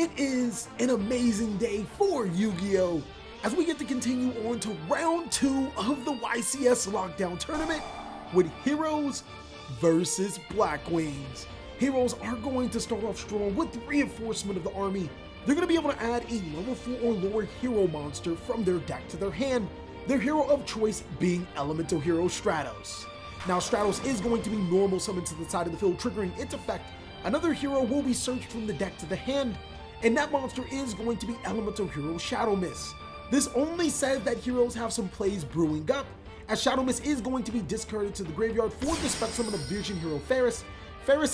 It is an amazing day for Yu-Gi-Oh! As we get to continue on to round 2 of the YCS Lockdown Tournament with Heroes versus Blackwings. Heroes are going to start off strong with reinforcement of the army. They're going to be able to add a level 4 or lower hero monster from their deck to their hand, their hero of choice being Elemental Hero Stratos. Now Stratos is going to be normal summoned to the side of the field, triggering its effect. Another hero will be searched from the deck to the hand, and that monster is going to be Elemental Hero Shadow Mist. This only says that heroes have some plays brewing up, as Shadow Mist is going to be discarded to the graveyard for the spec summon of Vision Hero Ferris,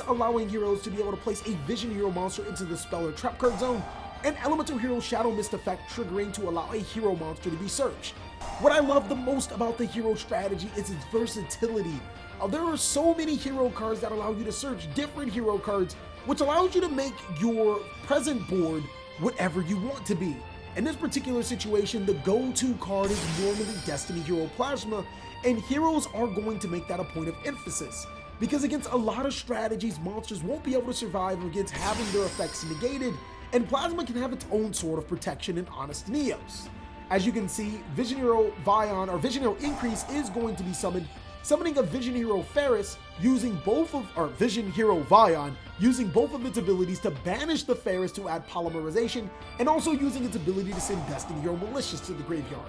allowing heroes to be able to place a Vision Hero monster into the spell or trap card zone, and Elemental Hero Shadow Mist effect triggering to allow a hero monster to be searched. What I love the most about the hero strategy is its versatility. There are so many hero cards that allow you to search different hero cards, which allows you to make your present board whatever you want to be. In this particular situation, the go-to card is normally Destiny Hero Plasma, and heroes are going to make that a point of emphasis, because against a lot of strategies, monsters won't be able to survive against having their effects negated, and Plasma can have its own sort of protection in Honest Neos. As you can see, Vision Hero Vion, or Vision Hero Increase, is going to be summoned, summoning a Vision Hero Ferris using both of, or Vision Hero Vion, using both of its abilities to banish the Ferris to add polymerization, and also using its ability to send Destiny Hero Malicious to the graveyard.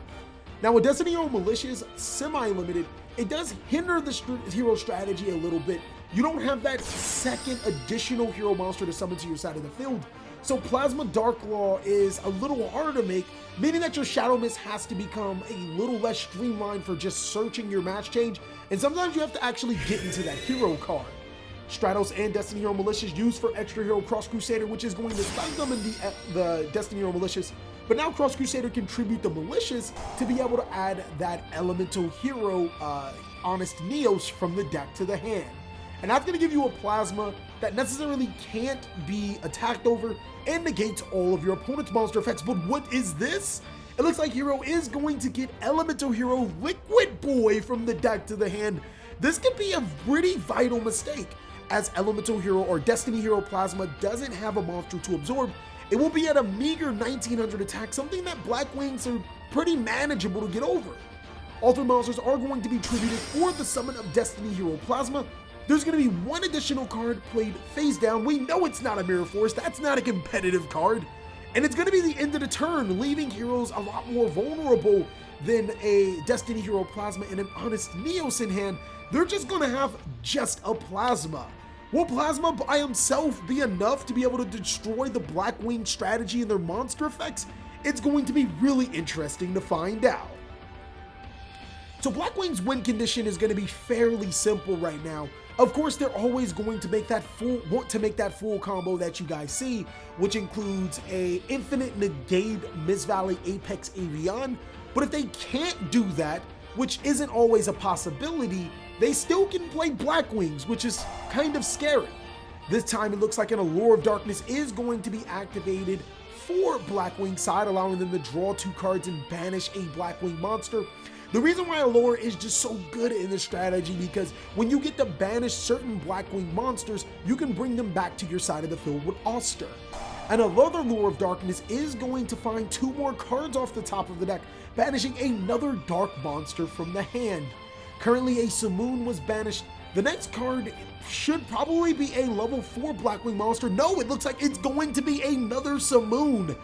Now with Destiny Hero Malicious semi-limited, it does hinder the hero strategy a little bit. You don't have that second additional hero monster to summon to your side of the field, so Plasma Darklaw is a little harder to make, meaning that your Shadow Mist has to become a little less streamlined for just searching your match change, and sometimes you have to actually get into that hero card. Stratos and Destiny Hero Malicious used for Extra Hero Cross Crusader, which is going to spike them in the Destiny Hero Malicious, but now Cross Crusader can tribute the Malicious to be able to add that Elemental Hero Honest Neos from the deck to the hand. And that's going to give you a Plasma that necessarily can't be attacked over and negates all of your opponent's monster effects. But what is this? It looks like Hero is going to get Elemental Hero Liquid Boy from the deck to the hand. This could be a pretty vital mistake, as Elemental Hero or Destiny Hero Plasma doesn't have a monster to absorb. It will be at a meager 1900 attack, something that Blackwings are pretty manageable to get over. All 3 monsters are going to be tributed for the summon of Destiny Hero Plasma. There's going to be one additional card played face down. We know it's not a Mirror Force, that's not a competitive card. And it's going to be the end of the turn, leaving heroes a lot more vulnerable than a Destiny Hero Plasma and an Honest Neos in hand. They're just going to have just a Plasma. Will Plasma by himself be enough to be able to destroy the Blackwing strategy and their monster effects? It's going to be really interesting to find out. So Blackwing's win condition is going to be fairly simple right now. Of course, they're always going to make that full combo that you guys see, which includes a Infinite Negate Mist Valley Apex Avion. But if they can't do that, which isn't always a possibility, they still can play Blackwings, which is kind of scary. This time it looks like an Allure of Darkness is going to be activated for Blackwing's side, allowing them to draw 2 cards and banish a Blackwing monster. The reason why Allure is just so good in this strategy, because when you get to banish certain Blackwing monsters, you can bring them back to your side of the field with Auster. And another Allure of Darkness is going to find 2 more cards off the top of the deck, banishing another dark monster from the hand. Currently a Simoon was banished. The next card should probably be a level 4 Blackwing monster. No, it looks like it's going to be another Simoon.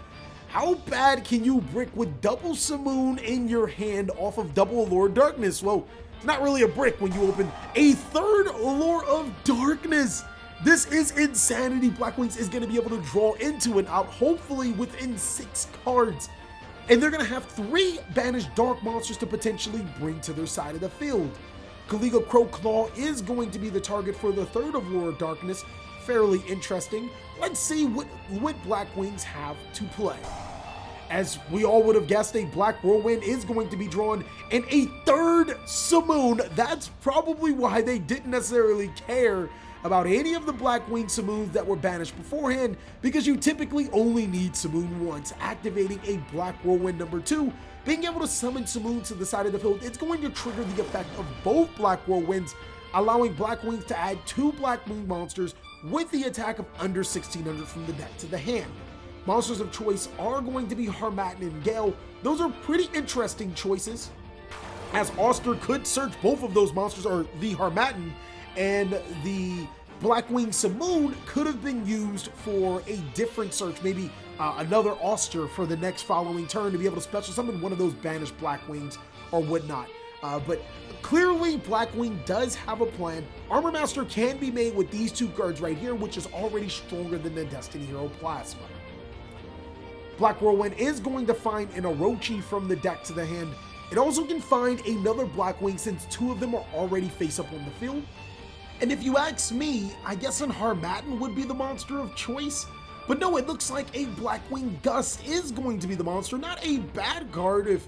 How bad can you brick with double Simoon in your hand off of double Allure of Darkness? Well, it's not really a brick when you open a 3rd Allure of Darkness. This is insanity. Blackwings is going to be able to draw into and out, hopefully within 6 cards. And they're going to have 3 banished dark monsters to potentially bring to their side of the field. Kaliga Crowclaw is going to be the target for the 3rd Allure of Darkness. Fairly interesting. Let's see what Blackwings have to play. As we all would have guessed, a Black Whirlwind is going to be drawn, and a 3rd Simoon. That's probably why they didn't necessarily care about any of the Blackwing Simoons that were banished beforehand, because you typically only need Simoon once. Activating a Black Whirlwind number 2, being able to summon Simoon to the side of the field, it's going to trigger the effect of both Black Whirlwinds, allowing Blackwings to add 2 Blackwing monsters with the attack of under 1600 from the deck to the hand. monsters of choice are going to be Harmattan and Gale. Those are pretty interesting choices, as Oster could search both of those monsters, or the Harmattan and the Blackwing Simoon could have been used for a different search, maybe another Oster for the next following turn to be able to special summon one of those banished Blackwings or whatnot. But clearly Blackwing does have a plan. Armor Master can be made with these two cards right here, which is already stronger than the Destiny Hero Plasma. Black Whirlwind is going to find an Orochi from the deck to the hand. It also can find another Blackwing since two of them are already face up on the field. And if you ask me, I guess an Harmattan would be the monster of choice. But no, it looks like a Blackwing Gust is going to be the monster. Not a bad card if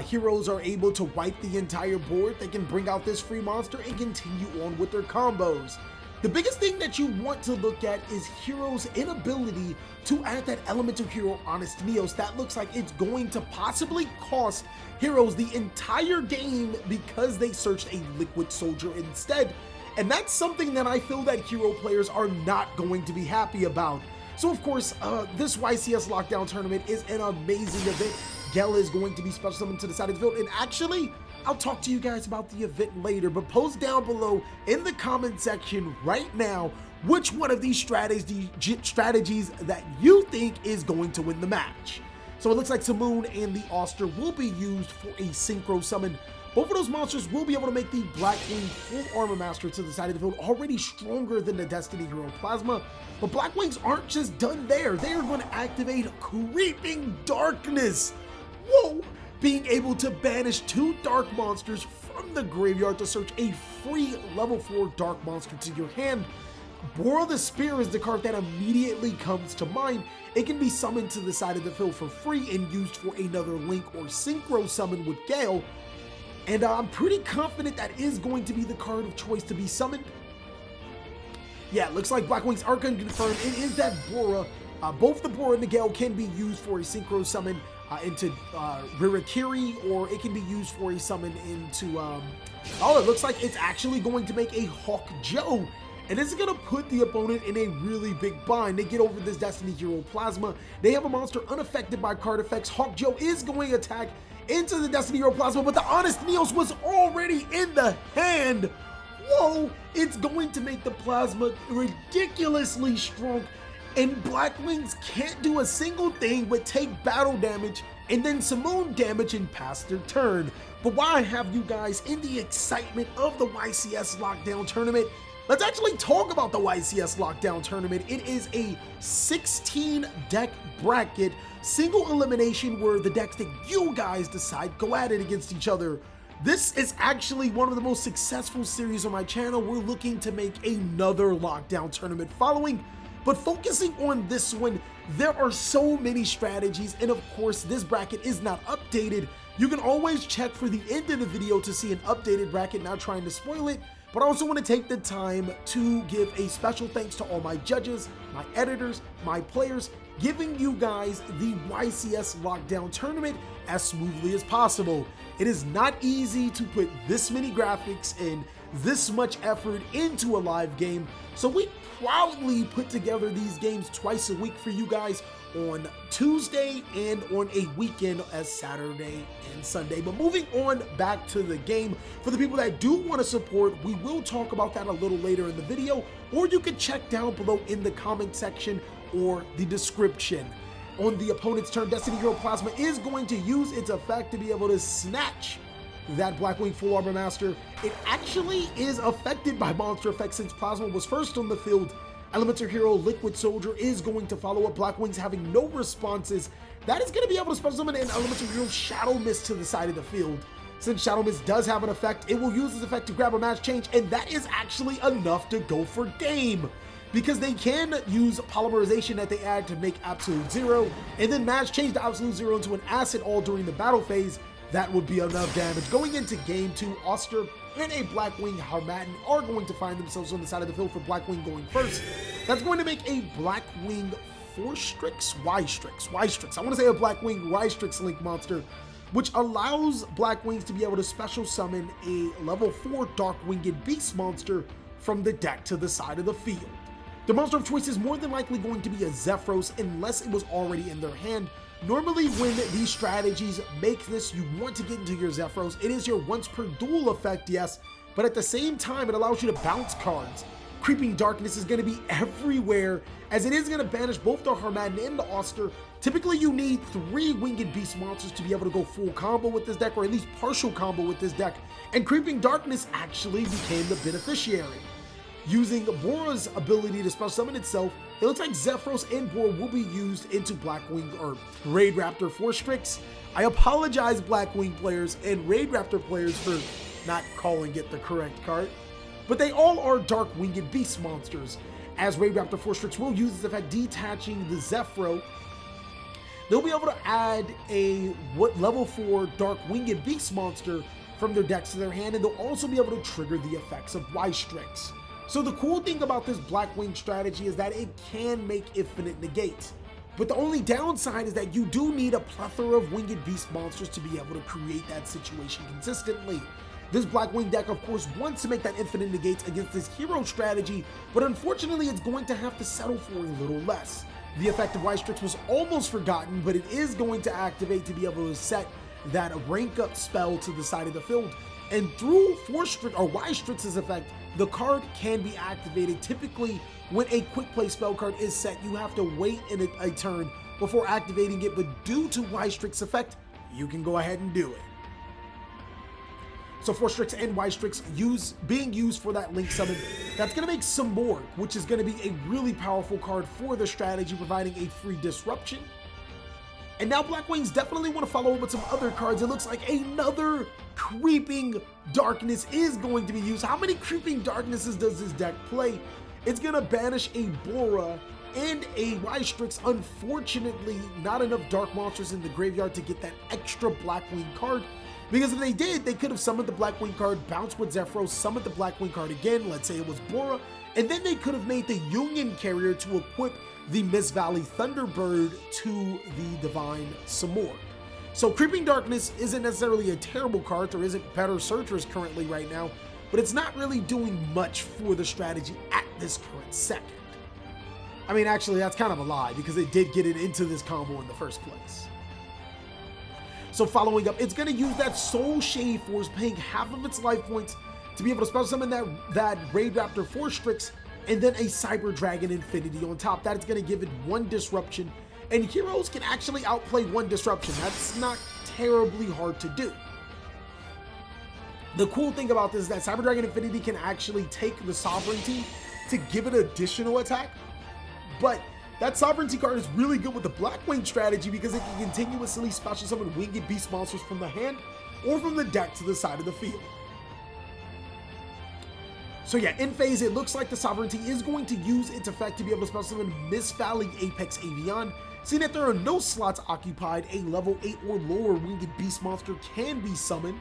heroes are able to wipe the entire board. They can bring out this free monster and continue on with their combos. The biggest thing that you want to look at is heroes' inability to add that Elemental Hero Honest Neos. That looks like it's going to possibly cost heroes the entire game because they searched a Liquid Soldier instead. And that's something that I feel that hero players are not going to be happy about. So of course, this YCS Lockdown Tournament is an amazing event. Gale is going to be special summoned to the side of the field, and actually, I'll talk to you guys about the event later, but post down below in the comment section right now which one of these strategies that you think is going to win the match. So it looks like Simoon and the Oster will be used for a Synchro Summon. Both of those monsters will be able to make the Blackwing full Armor Master to the side of the field, already stronger than the Destiny Hero Plasma. But Blackwings aren't just done there. They are going to activate Creeping Darkness. Whoa! Being able to banish two dark monsters from the graveyard to search a free level 4 dark monster to your hand. Bora the Spear is the card that immediately comes to mind. It can be summoned to the side of the field for free and used for another Link or Synchro Summon with Gale. And I'm pretty confident that is going to be the card of choice to be summoned. Yeah, it looks like Blackwings are going to confirm it is that Bora. Both the Bora and the Gale can be used for a Synchro Summon into Rirakiri, or it can be used for a summon into, oh, it looks like it's actually going to make a Yugioh. And this is going to put the opponent in a really big bind. They get over this Destiny Hero Plasma. They have a monster unaffected by card effects. Yugioh is going to attack into the Destiny Hero Plasma, but the Honest Neos was already in the hand. Whoa, it's going to make the Plasma ridiculously strong, and Blackwings can't do a single thing but take battle damage and then Simoon damage and pass their turn. But while I have you guys in the excitement of the YCS Lockdown Tournament, let's actually talk about the YCS Lockdown Tournament. It is a 16 deck bracket, single elimination, where the decks that you guys decide go at it against each other. This is actually one of the most successful series on my channel. We're looking to make another Lockdown Tournament following, but focusing on this one, there are so many strategies, and of course this bracket is not updated. You can always check for the end of the video to see an updated bracket, not trying to spoil it. But I also want to take the time to give a special thanks to all my judges, my editors, my players, giving you guys the YCS Lockdown Tournament as smoothly as possible. It is not easy to put this many graphics and this much effort into a live game, so we proudly put together these games twice a week for you guys, on Tuesday and on a weekend as Saturday and Sunday. But moving on back to the game, for the people that do want to support, we will talk about that a little later in the video, or you can check down below in the comment section or the description. On the opponent's turn, Destiny Hero Plasma is going to use its effect to be able to snatch that Blackwing Full Armor Master. It actually is affected by monster effects since Plasma was first on the field. Elemental Hero Liquid Soldier is going to follow up. Blackwings having no responses. That is going to be able to special summon an Elemental Hero Shadow Mist to the side of the field. Since Shadow Mist does have an effect, it will use this effect to grab a match change, and that is actually enough to go for game, because they can use polymerization that they add to make Absolute Zero, and then match change the Absolute Zero into an Acid all during the battle phase. That would be enough damage. Going into game 2, Oster and a Blackwing Harmattan are going to find themselves on the side of the field, for Blackwing going first. That's going to make a Blackwing Y-Strix. I want to say a Blackwing Y-Strix Link monster, which allows Blackwings to be able to special summon a level 4 Dark Winged Beast monster from the deck to the side of the field. The monster of choice is more than likely going to be a Zephyros unless it was already in their hand. Normally when these strategies make this, you want to get into your Zephyros. It is your once per duel effect, yes, but at the same time it allows you to bounce cards. Creeping Darkness is going to be everywhere, as it is going to banish both the Harmadden and the Oster. Typically you need 3 Winged Beast monsters to be able to go full combo with this deck, or at least partial combo with this deck, and Creeping Darkness actually became the beneficiary. Using Bora's ability to special summon itself, it looks like Zephyros and Bora will be used into Blackwing or Raid Raptor for Strix. I apologize, Blackwing players and Raid Raptor players, for not calling it the correct card, but they all are Dark Winged Beast monsters, as Raid Raptor 4 Strix will use this effect detaching the Zephyro. They'll be able to add a level 4 Dark Winged Beast monster from their decks to their hand, and they'll also be able to trigger the effects of Y Strix. So the cool thing about this Blackwing strategy is that it can make infinite negates. But the only downside is that you do need a plethora of Winged Beast monsters to be able to create that situation consistently. This Blackwing deck, of course, wants to make that infinite negates against this hero strategy, but unfortunately it's going to have to settle for a little less. The effect of Y Strix was almost forgotten, but it is going to activate to be able to set that rank up spell to the side of the field. And through Y Strix's effect, the card can be activated. Typically, when a quick play spell card is set, you have to wait in a turn before activating it, but due to Y Strix effect, you can go ahead and do it. So 4 Strix and Y Strix being used for that Link summon, that's going to make Samorg, which is going to be a really powerful card for the strategy, providing a free disruption. And now Blackwings definitely want to follow up with some other cards. It looks like another Creeping Darkness is going to be used. How many Creeping Darknesses does this deck play? It's going to banish a Bora and a Y Strix. Unfortunately, not enough Dark Monsters in the graveyard to get that extra Blackwing card. Because if they did, they could have summoned the Blackwing card, bounced with Zephyros, summoned the Blackwing card again, let's say it was Bora, and then they could have made the Union Carrier to equip the Mist Valley Thunderbird to the Divine Samorg. So Creeping Darkness isn't necessarily a terrible card. There isn't better searchers currently right now, but it's not really doing much for the strategy at this current second. I mean, actually, that's kind of a lie, because it did get it into this combo in the first place. So following up, it's going to use that Soul Shade Force, paying half of its life points to be able to special summon that Raid Raptor 4 Strix, and then a Cyber Dragon Infinity on top. That is going to give it 1 disruption, and heroes can actually outplay 1 disruption. That's not terribly hard to do. The cool thing about this is that Cyber Dragon Infinity can actually take the Sovereignty to give it additional attack, but that Sovereignty card is really good with the Blackwing strategy because it can continuously special summon Winged Beast monsters from the hand or from the deck to the side of the field. So yeah, in phase, it looks like the Sovereignty is going to use its effect to be able to special summon Mist Valley Apex Avian. Seeing that there are no slots occupied, a level 8 or lower Winged Beast monster can be summoned.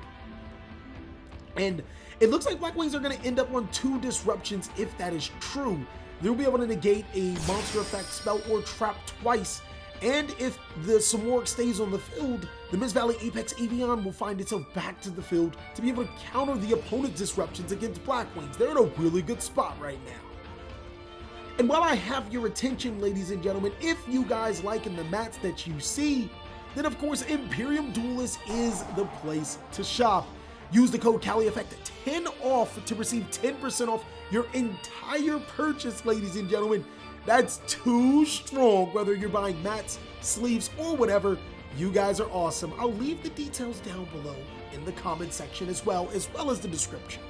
And it looks like Blackwings are going to end up on 2 disruptions if that is true. They'll be able to negate a monster effect spell or trap twice, and if the Samorg stays on the field, the Mist Valley Apex Avian will find itself back to the field to be able to counter the opponent's disruptions against Blackwings. They're in a really good spot right now. And while I have your attention, ladies and gentlemen, if you guys liking the mats that you see, then of course Imperium Duelist is the place to shop. Use the code TheCaliEffect 10 off to receive 10% off your entire purchase, ladies and gentlemen. That's too strong. Whether you're buying mats, sleeves, or whatever, you guys are awesome. I'll leave the details down below in the comment section as well as the description.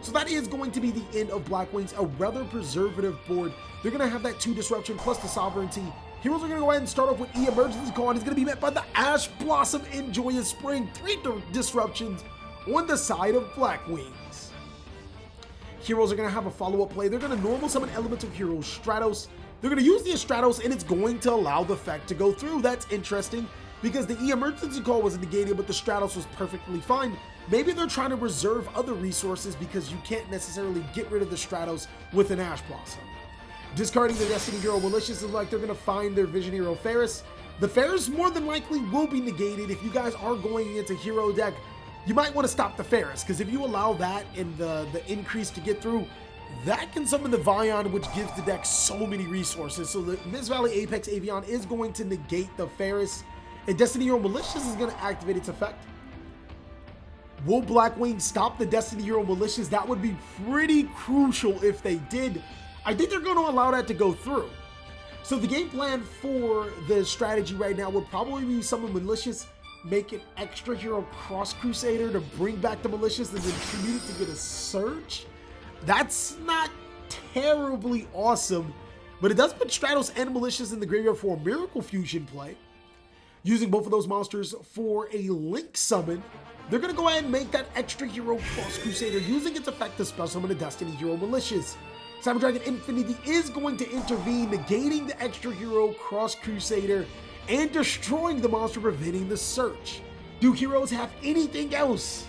So that is going to be the end of Blackwings, a rather preservative board. They're going to have that 2 disruption plus the Sovereignty. Heroes are going to go ahead and start off with E-Emergency Call, and it's going to be met by the Ash Blossom in Joyous Spring. 3 disruptions on the side of Blackwings. Heroes are going to have a follow-up play. They're going to normal summon Elemental Hero Stratos. They're going to use the Stratos, and it's going to allow the effect to go through. That's interesting, because the E-Emergency Call was negated, but the Stratos was perfectly fine. Maybe they're trying to reserve other resources because you can't necessarily get rid of the Stratos with an Ash Blossom. Discarding the Destiny Hero Malicious is like they're going to find their Vision Hero Ferris. The Ferris more than likely will be negated. If you guys are going into hero deck, you might want to stop the Ferris, because if you allow that and the increase to get through, that can summon the Vion, which gives the deck so many resources. So the Mist Valley Apex Avion is going to negate the Ferris, and Destiny Hero Malicious is going to activate its effect. Will Blackwing stop the Destiny Hero Malicious? That would be pretty crucial if they did. I think they're going to allow that to go through. So the game plan for the strategy right now would probably be summon Malicious, make an extra hero Cross Crusader to bring back the Malicious, and then tribute it to get a Surge. That's not terribly awesome, but it does put Stratos and Malicious in the graveyard for a Miracle Fusion play. Using both of those monsters for a Link summon, they're going to go ahead and make that extra hero Cross Crusader using its effect to spell summon a Destiny Hero Malicious. Cyber Dragon Infinity is going to intervene, negating the extra hero Cross Crusader and destroying the monster, preventing the search. Do heroes have anything else?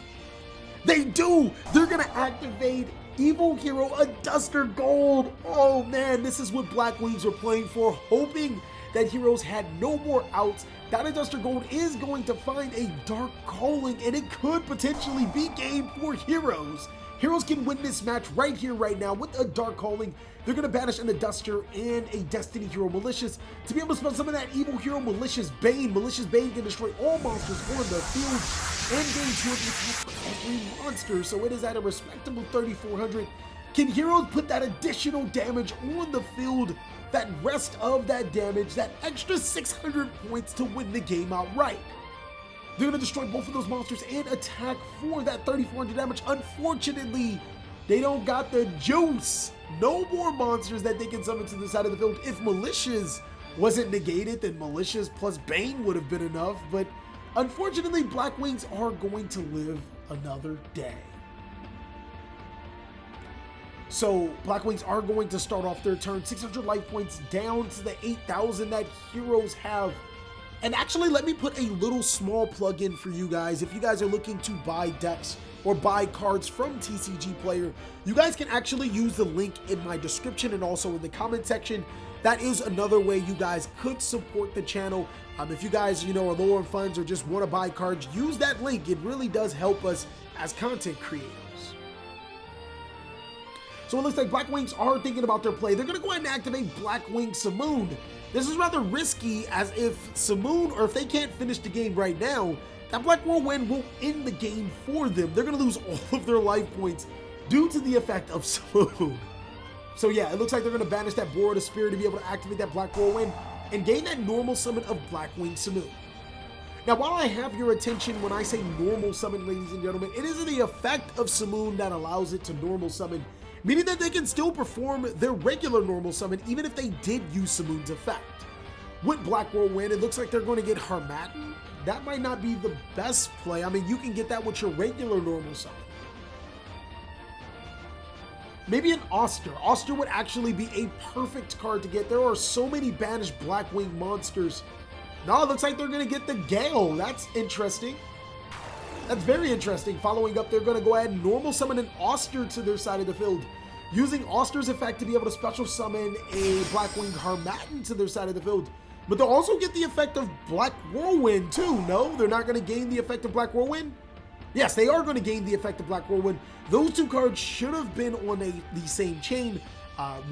They do! They're going to activate Evil Hero Aduster Gold. Oh man, this is what Blackwings were playing for, hoping that heroes had no more outs. That Aduster Gold is going to find a Dark Calling, and it could potentially be game for heroes. Heroes can win this match right here, right now with a Dark Calling. They're going to banish an Aduster and a Destiny Hero Malicious to be able to spell summon that Evil Hero Malicious Bane. Malicious Bane can destroy all monsters on the field and gain 200 attacks for every monster, so it is at a respectable 3,400. Can heroes put that additional damage on the field, that rest of that damage, that extra 600 points to win the game outright? They're going to destroy both of those monsters and attack for that 3,400 damage. Unfortunately, they don't got the juice. No more monsters that they can summon to the side of the field. If Malicious wasn't negated, then Malicious plus Bane would have been enough. But unfortunately, Blackwings are going to live another day. So Blackwings are going to start off their turn 600 life points down to the 8,000 that heroes have. And actually, let me put a little small plug-in for you guys. If you guys are looking to buy decks or buy cards from TCGPLAYER, you guys can actually use the link in my description and also in the comment section. That is another way you guys could support the channel. If you guys, are low on funds or just want to buy cards, use that link. It really does help us as content creators. So it looks like Blackwings are thinking about their play. They're going to go ahead and activate Blackwing Simoon. This is rather risky, as if Simoon, or if they can't finish the game right now, that Black Whirlwind will end the game for them. They're going to lose all of their life points due to the effect of Simoon. So yeah, it looks like they're going to banish that Borrowed Spirit to be able to activate that Black Whirlwind and gain that normal summon of Blackwing Simoon. Now, while I have your attention when I say normal summon, ladies and gentlemen, it is the effect of Simoon that allows it to normal summon, meaning that they can still perform their regular normal summon even if they did use Simoon's effect. With Black Whirlwind, it looks like they're going to get Harmattan. That might not be the best play. I mean, you can get that with your regular normal summon. Maybe an Oster. Oster would actually be a perfect card to get. There are so many banished Blackwing monsters. No, it looks like they're going to get the Gale. That's interesting. That's very interesting. Following up, they're going to go ahead and normal summon an Oster to their side of the field, using Oster's effect to be able to special summon a Blackwing Harmattan to their side of the field. But they'll also get the effect of Black Whirlwind too. No, they're not going to gain the effect of Black Whirlwind? Yes, they are going to gain the effect of Black Whirlwind. Those two cards should have been on the same chain.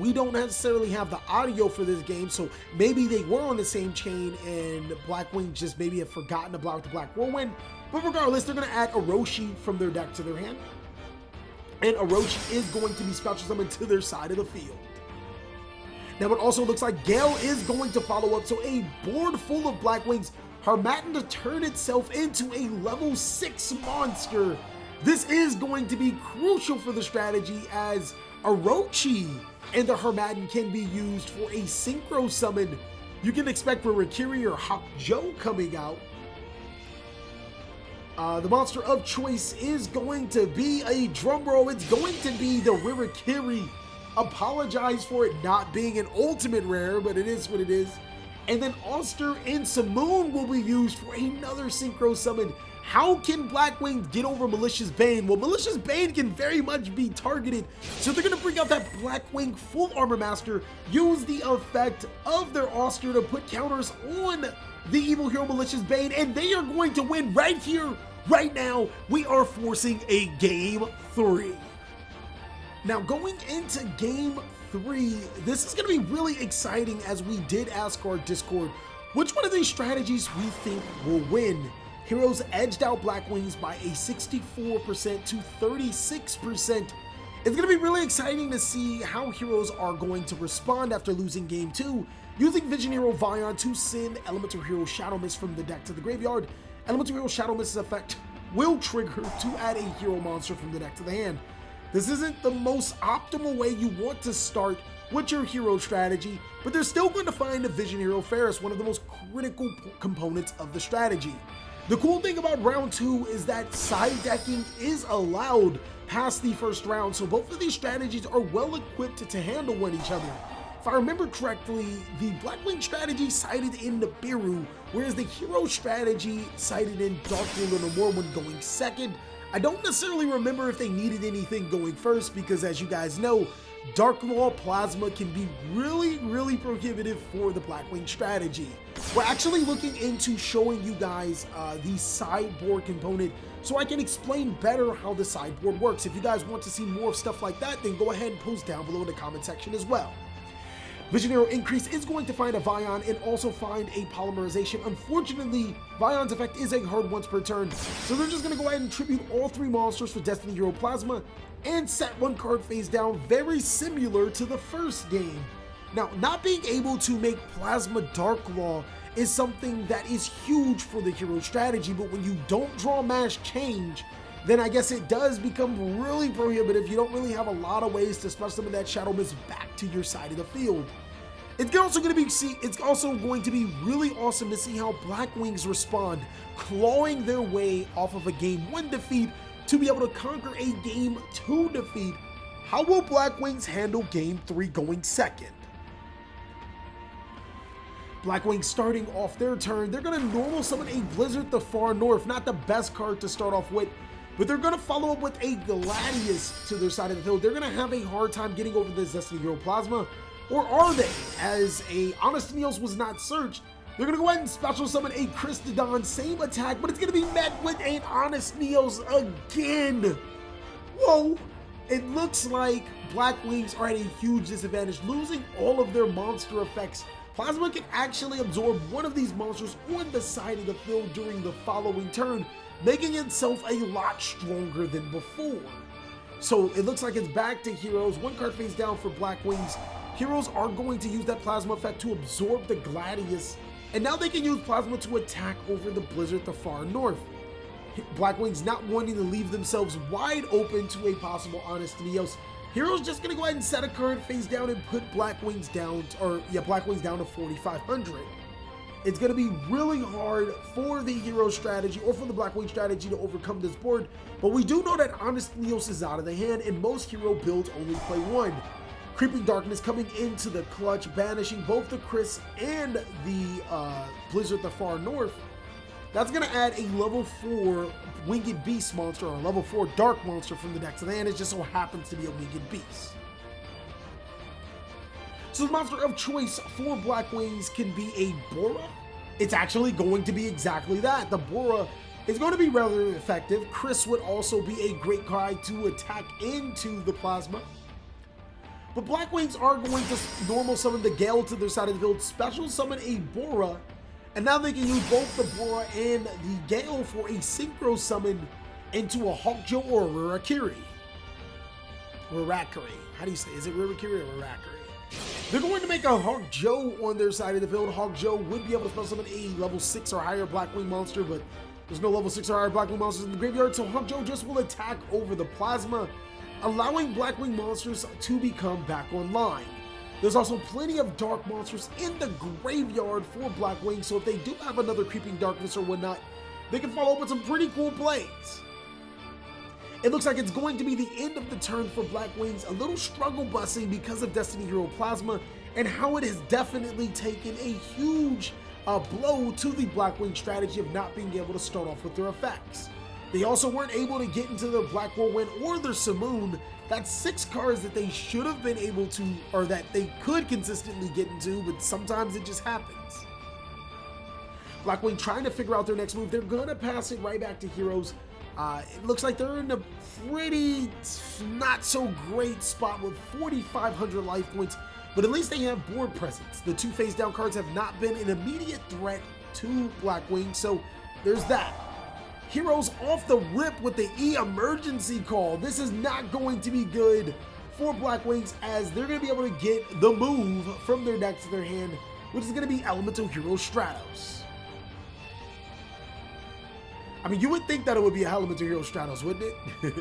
We don't necessarily have the audio for this game, so maybe they were on the same chain and Blackwing just maybe have forgotten to block the Black Whirlwind. But regardless, they're going to add Orochi from their deck to their hand. And Orochi is going to be special summoned to their side of the field. Now it also looks like Gale is going to follow up, so a board full of Blackwings, Harmattan to turn itself into a level 6 monster. This is going to be crucial for the strategy, as Orochi and the Harmattan can be used for a synchro summon. You can expect Rirakiri or Yugioh coming out. The monster of choice is going to be a drumroll. It's going to be the Rirakiri. Apologize for it not being an ultimate rare, but it is what it is. And then Oster and Simoon will be used for another synchro summon. How can Blackwing get over Malicious Bane? Well, Malicious Bane can very much be targeted, so they're going to bring out that Blackwing Full Armor Master, use the effect of their Oster to put counters on the Evil Hero Malicious Bane, and they are going to win right here, right now. We are forcing a Game 3. Now going into game 3, this is going to be really exciting as we did ask our Discord which one of these strategies we think will win. Heroes edged out Blackwings by a 64% to 36%. It's going to be really exciting to see how Heroes are going to respond after losing game 2, using Vision Hero Vion to send Elemental Hero Shadow Mist from the deck to the graveyard. Elemental Hero Shadow Mist's effect will trigger to add a hero monster from the deck to the hand. This isn't the most optimal way you want to start with your hero strategy, but they're still going to find a Vision Hero Ferris, one of the most critical components of the strategy. The cool thing about round 2 is that side decking is allowed past the first round, so both of these strategies are well equipped to handle each other. If I remember correctly, the Blackwing strategy sided in Nibiru, whereas the hero strategy sided in Dark Ruler no More when going second. I don't necessarily remember if they needed anything going first, because as you guys know, Dark Law Plasma can be really prohibitive for the Blackwing strategy. We're actually looking into showing you guys the sideboard component so I can explain better how the sideboard works. If you guys want to see more of stuff like that, then go ahead and post down below in the comment section as well. Vision Hero Increase is going to find a Vion and also find a Polymerization. Unfortunately, Vion's effect is a hard once per turn, so they're just going to go ahead and tribute all 3 monsters for Destiny Hero Plasma and set 1 card face down, very similar to the first game. Now, not being able to make Plasma Dark Law is something that is huge for the hero strategy, but when you don't draw Mass Change, then I guess it does become really prohibitive. You don't really have a lot of ways to special summon that Shadow Mist back to your side of the field. It's also going to be really awesome to see how Blackwings respond, clawing their way off of a game 1 defeat to be able to conquer a game 2 defeat. How will Blackwings handle game 3 going second? Blackwing starting off their turn, they're going to normal summon a Blizzard the Far North, not the best card to start off with, but they're going to follow up with a Gladius to their side of the field. They're going to have a hard time getting over this Destiny Hero Plasma, or are they? As a Honest Neos was not searched, they're going to go ahead and special summon a Christodon, same attack, but it's going to be met with an Honest Neos again. Whoa! It looks like Blackwings are at a huge disadvantage, losing all of their monster effects. Plasma can actually absorb one of these monsters on the side of the field during the following turn, making itself a lot stronger than before. So it looks like it's back to Heroes, 1 card face down for Blackwings. Heroes are going to use that Plasma effect to absorb the Gladius, and now they can use Plasma to attack over the Blizzard the Far North. Blackwings not wanting to leave themselves wide open to a possible Honest Neos. Heroes just going to go ahead and set a card face down and put Blackwings down, Blackwings down to 4,500. It's going to be really hard for the hero strategy or for the Blackwing strategy to overcome this board, but we do know that Honest Neos is out of the hand and most hero builds only play 1. Creeping Darkness coming into the clutch, banishing both the Chris and the Blizzard the Far North. That's going to add a level 4 Winged Beast monster, or a level 4 Dark monster from the deck to the hand. It just so happens to be a Winged Beast. So the monster of choice for Blackwings can be a Bora. It's actually going to be exactly that. The Bora is going to be rather effective. Chris would also be a great guy to attack into the Plasma. But Blackwings are going to normal summon the Gale to their side of the field, special summon a Bora, and now they can use both the Bora and the Gale for a synchro summon into a Yugioh or a Rarakiri. How do you say? Is it Rarakiri or Rarakiri? They're going to make a Yugioh on their side of the field. Yugioh would be able to special summon a level 6 or higher Blackwing monster, but there's no level 6 or higher Blackwing monsters in the graveyard, so Yugioh just will attack over the Plasma, allowing Blackwing monsters to become back online. There's also plenty of dark monsters in the graveyard for Blackwing, so if they do have another Creeping Darkness or whatnot, they can follow up with some pretty cool plays. It looks like it's going to be the end of the turn for Blackwings, a little struggle busing because of Destiny Hero Plasma and how it has definitely taken a huge blow to the Blackwing strategy of not being able to start off with their effects. They also weren't able to get into their Black Whirlwind or their Simoon. That's 6 cards that they should have been able to, or that they could consistently get into, but sometimes it just happens. Blackwing trying to figure out their next move. They're going to pass it right back to Heroes. It looks like they're in a pretty not so great spot with 4,500 life points, but at least they have board presence. The 2 face down cards have not been an immediate threat to Blackwing, so there's that. Heroes off the rip with the emergency call. This is not going to be good for Blackwings, as they're going to be able to get the move from their deck to their hand, which is going to be Elemental Hero Stratos. I mean, you would think that it would be a Elemental Hero Stratos, wouldn't it?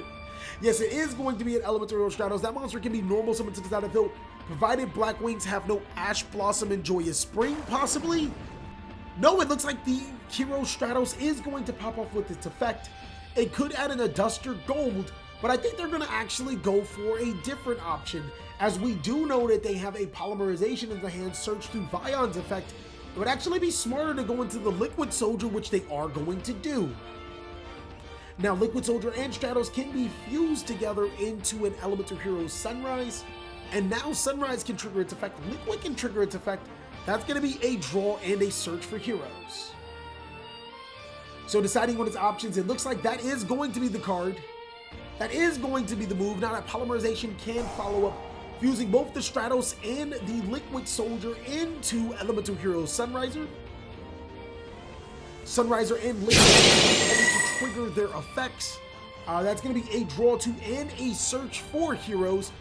Yes, it is going to be an Elemental Hero Stratos. That monster can be normal summoned to the side of the field, provided Blackwings have no Ash Blossom and Joyous Spring, possibly? No, it looks like the Hero Stratos is going to pop off with its effect. It could add an Aduster Gold, but I think they're going to actually go for a different option, as we do know that they have a Polymerization in the hand, search through Vion's effect. It would actually be smarter to go into the Liquid Soldier, which they are going to do. Now, Liquid Soldier and Stratos can be fused together into an Elemental Hero Sunrise, and now Sunrise can trigger its effect, Liquid can trigger its effect. That's going to be a draw and a search for heroes. So deciding on its options, it looks like that is going to be the card. That is going to be the move. Now that Polymerization can follow up, fusing both the Stratos and the Liquid Soldier into Elemental Hero Sunriser. Sunriser and Liquid to trigger their effects. That's going to be a draw to and a search for heroes.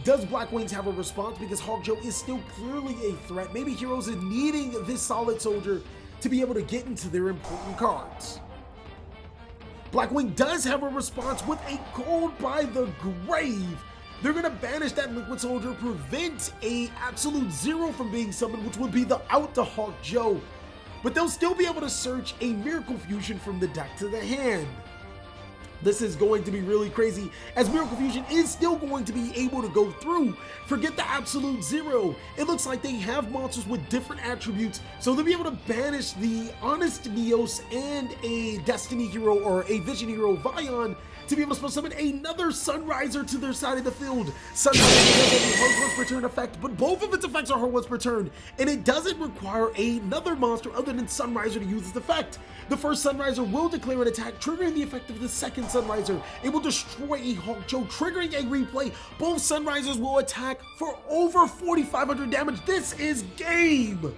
Does Blackwings have a response? Because yugioh is still clearly a threat. Maybe heroes are needing this solid soldier to be able to get into their important cards. Blackwing does have a response with a Cold by the Grave. They're going to banish that Liquid Soldier, prevent a absolute 0 from being summoned, which would be the out to yugioh. But they'll still be able to search a Miracle Fusion from the deck to the hand. This is going to be really crazy, as Miracle Fusion is still going to be able to go through. Forget the absolute 0. It looks like they have monsters with different attributes, so they'll be able to banish the Honest Neos and a Destiny Hero or a Vision Hero Vion to be able to summon another Sunriser to their side of the field. Sunriser has a hard once per turn effect, but both of its effects are hard once per turn, and it doesn't require another monster other than Sunriser to use its effect. The first Sunriser will declare an attack, triggering the effect of the second Sunriser. It will destroy a yugioh, triggering a replay. Both Sunrisers will attack for over 4,500 damage. This is game!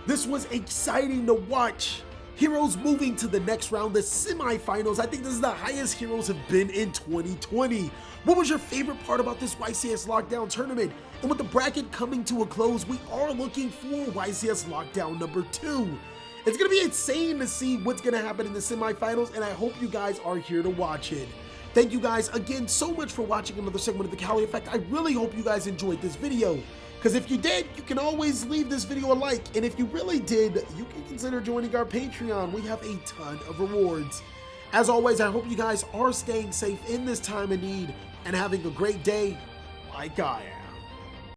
This was exciting to watch. Heroes moving to the next round, the semifinals. I think this is the highest heroes have been in 2020. What was your favorite part about this YCS Lockdown tournament? And with the bracket coming to a close, we are looking for YCS Lockdown number 2. It's going to be insane to see what's going to happen in the semifinals, and I hope you guys are here to watch it. Thank you guys again so much for watching another segment of the TCGPLAYER. I really hope you guys enjoyed this video. Because if you did, you can always leave this video a like. And if you really did, you can consider joining our Patreon. We have a ton of rewards. As always, I hope you guys are staying safe in this time of need and having a great day like I am.